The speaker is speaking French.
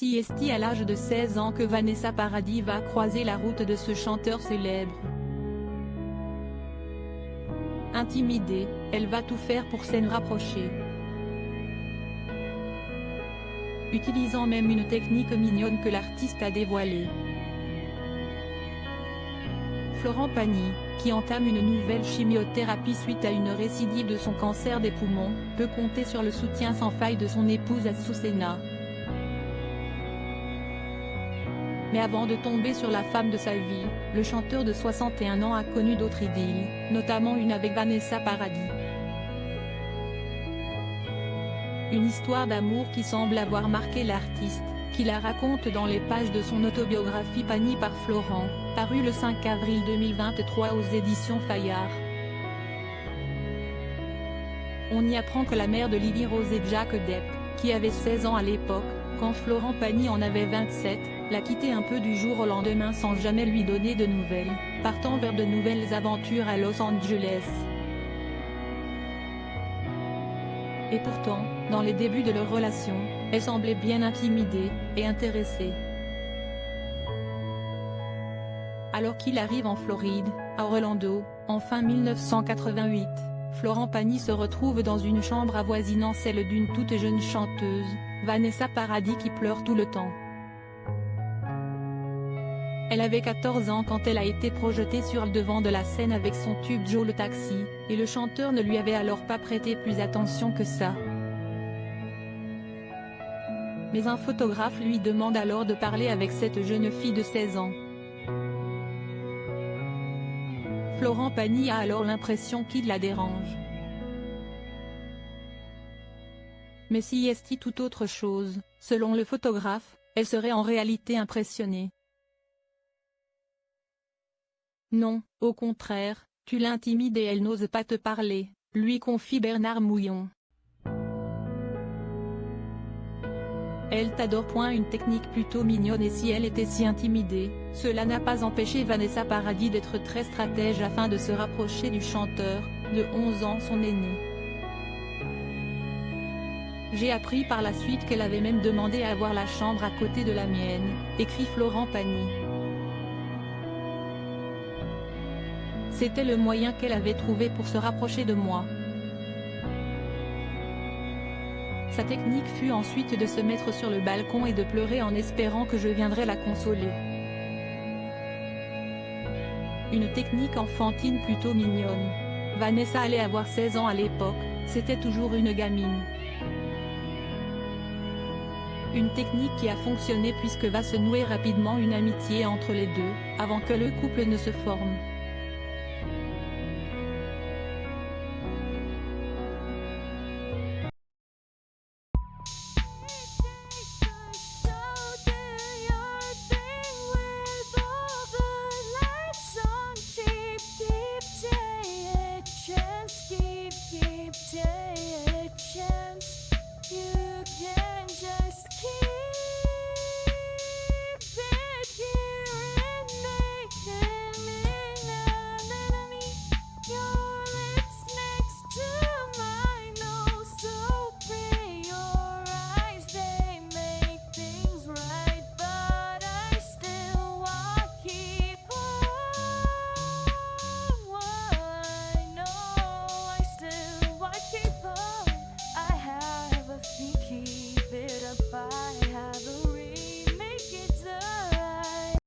Si est à l'âge de 16 ans que Vanessa Paradis va croiser la route de ce chanteur célèbre. Intimidée, elle va tout faire pour s'en rapprocher. Utilisant même une technique mignonne que l'artiste a dévoilée. Florent Pagny, qui entame une nouvelle chimiothérapie suite à une récidive de son cancer des poumons, peut compter sur le soutien sans faille de son épouse Azucena. Mais avant de tomber sur la femme de sa vie, le chanteur de 61 ans a connu d'autres idylles, notamment une avec Vanessa Paradis. Une histoire d'amour qui semble avoir marqué l'artiste, qui la raconte dans les pages de son autobiographie Pagny par Florent, parue le 5 avril 2023 aux éditions Fayard. On y apprend que la mère de Lily Rose et Jack Depp, qui avait 16 ans à l'époque, quand Florent Pagny en avait 27, l'a quitté un peu du jour au lendemain sans jamais lui donner de nouvelles, partant vers de nouvelles aventures à Los Angeles. Et pourtant, dans les débuts de leur relation, elle semblait bien intimidée, et intéressée. Alors qu'il arrive en Floride, à Orlando, en fin 1988, Florent Pagny se retrouve dans une chambre avoisinant celle d'une toute jeune chanteuse, Vanessa Paradis qui pleure tout le temps. Elle avait 14 ans quand elle a été projetée sur le devant de la scène avec son tube Joe le Taxi, et le chanteur ne lui avait alors pas prêté plus attention que ça. Mais un photographe lui demande alors de parler avec cette jeune fille de 16 ans. Florent Pagny a alors l'impression qu'il la dérange. Mais si est tout autre chose, selon le photographe, elle serait en réalité impressionnée. Non, au contraire, tu l'intimides et elle n'ose pas te parler, lui confie Bernard Mouillon. Elle t'adore. Une technique plutôt mignonne. Et si elle était si intimidée, cela n'a pas empêché Vanessa Paradis d'être très stratège afin de se rapprocher du chanteur, de 11 ans son aîné. J'ai appris par la suite qu'elle avait même demandé à avoir la chambre à côté de la mienne, écrit Florent Pagny. C'était le moyen qu'elle avait trouvé pour se rapprocher de moi. Sa technique fut ensuite de se mettre sur le balcon et de pleurer en espérant que je viendrais la consoler. Une technique enfantine plutôt mignonne. Vanessa allait avoir 16 ans à l'époque, c'était toujours une gamine. Une technique qui a fonctionné puisque va se nouer rapidement une amitié entre les deux, avant que le couple ne se forme.